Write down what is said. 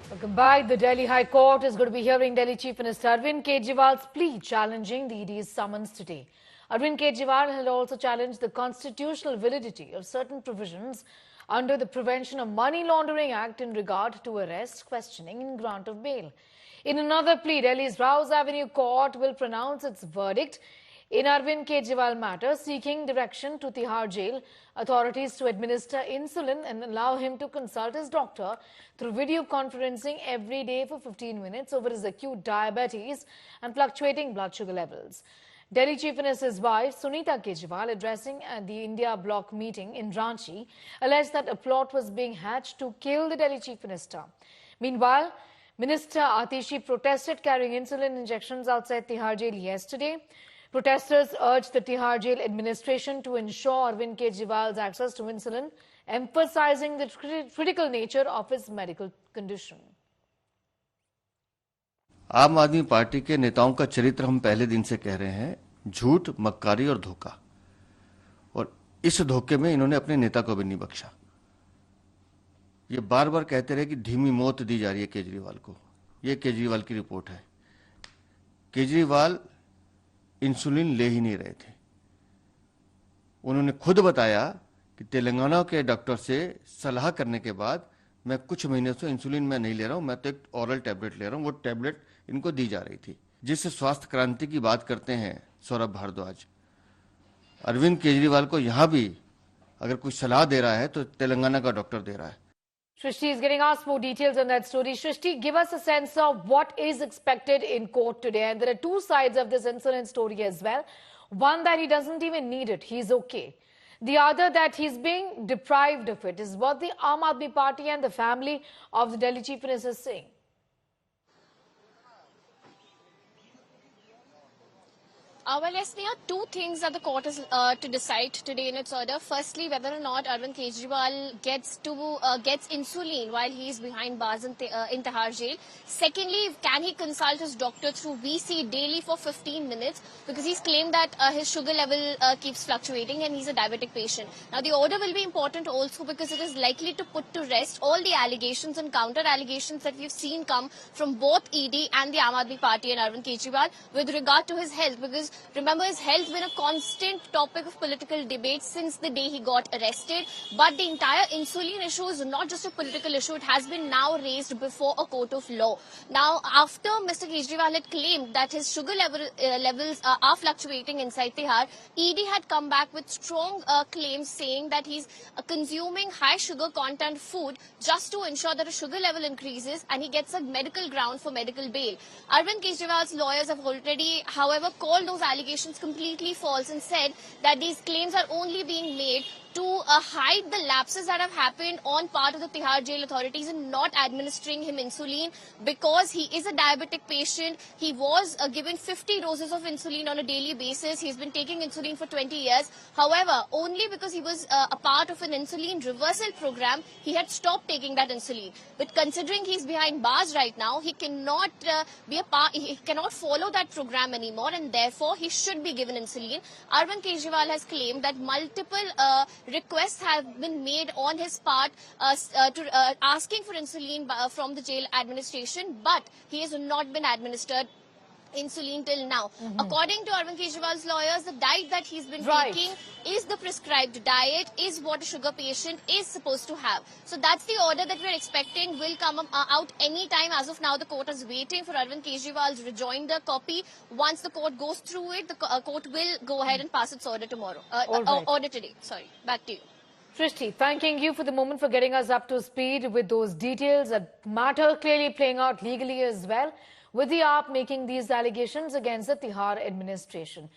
Welcome back. The Delhi High Court is going to be hearing Delhi Chief Minister Arvind Kejriwal's plea challenging the ED's summons today. Arvind Kejriwal had also challenged the constitutional validity of certain provisions under the Prevention of Money Laundering Act in regard to arrest, questioning and grant of bail. In another plea, Delhi's Rouse Avenue Court will pronounce its verdict in Arvind Kejriwal matter, seeking direction to Tihar jail authorities to administer insulin and allow him to consult his doctor through video conferencing every day for 15 minutes over his acute diabetes and fluctuating blood sugar levels. Delhi Chief Minister's wife, Sunita Kejriwal, addressing at the India Bloc meeting in Ranchi, alleged that a plot was being hatched to kill the Delhi Chief Minister. Meanwhile, Minister Atishi protested carrying insulin injections outside Tihar jail yesterday. Protesters urged the Tihar jail administration to ensure Arvind Kejriwal's access to insulin, emphasizing the critical nature of his medical condition. आम आदमी party के नेताओं का चरित्र हम पहले दिन से कह रहे हैं, झूठ, मक्कारी और धोखा। और इस धोखे में इन्होंने अपने नेता को भी नहीं बख्शा। ये बार बार कहते रहे कि धीमी मौत दी जा रही है केजरीवाल को। ये केजरीवाल की रिपोर्ट है। केजरीवाल इंसुलिन ले ही नहीं रहे थे। उन्होंने खुद बताया कि तेलंगाना के डॉक्टर से सलाह करने के बाद मैं कुछ महीने से इंसुलिन मैं नहीं ले रहा हूं, मैं तो एक ओरल टैबलेट ले रहा हूं। वो टैबलेट इनको दी जा रही थी। जिस स्वास्थ्य क्रांति की बात करते हैं सौरभ भारद्वाज, अरविंद केजरीवाल को यहां भी अगर कोई सलाह दे रहा है तो तेलंगाना का डॉक्टर दे रहा है। Shrishti is getting us more details on that story. Shrishti, give us a sense of what is expected in court today. And there are two sides of this insulin story as well. One, that he doesn't even need it. He's okay. The other, that he's being deprived of it, is what the Aam Aadmi Party and the family of the Delhi Chief Minister is saying. Well, Yasmina, two things that the court is to decide today in its order. Firstly, whether or not Arvind Kejriwal gets insulin while he is behind bars in Tihar jail. Secondly, can he consult his doctor through VC daily for 15 minutes, because he's claimed that his sugar level keeps fluctuating and he's a diabetic patient. Now, the order will be important also because it is likely to put to rest all the allegations and counter allegations that we've seen come from both ED and the Aam Aadmi Party and Arvind Kejriwal with regard to his health, because remember, his health been a constant topic of political debate since the day he got arrested. But the entire insulin issue is not just a political issue. It has been now raised before a court of law. Now, after Mr. Kejriwal had claimed that his sugar levels are fluctuating inside Tihar, ED had come back with strong claims saying that he's consuming high sugar content food just to ensure that his sugar level increases and he gets a medical ground for medical bail. Arvind Kejriwal's lawyers have already, however, called those allegations completely false and said that these claims are only being made to hide the lapses that have happened on part of the Tihar jail authorities in not administering him insulin, because he is a diabetic patient. He was given 50 doses of insulin on a daily basis. He's been taking insulin for 20 years. However, only because he was a part of an insulin reversal program, he had stopped taking that insulin. But considering he's behind bars right now, he cannot he cannot follow that program anymore, and therefore he should be given insulin. Arvind Kejriwal has claimed that multiple requests have been made on his part asking for insulin from the jail administration, but he has not been administered insulin till now. According to Arvind Kejriwal's lawyers, the diet that he's been taking is the prescribed diet, is what a sugar patient is supposed to have. So that's the order that we're expecting will come out any time. As of now, the court is waiting for Arvind Kejriwal's rejoinder copy. Once the court goes through it, the court will go ahead and pass its order tomorrow. Order today. Sorry. Back to you. Shrishti, thanking you for the moment, for getting us up to speed with those details. A matter clearly playing out legally as well, with the AAP making these allegations against the Tihar administration.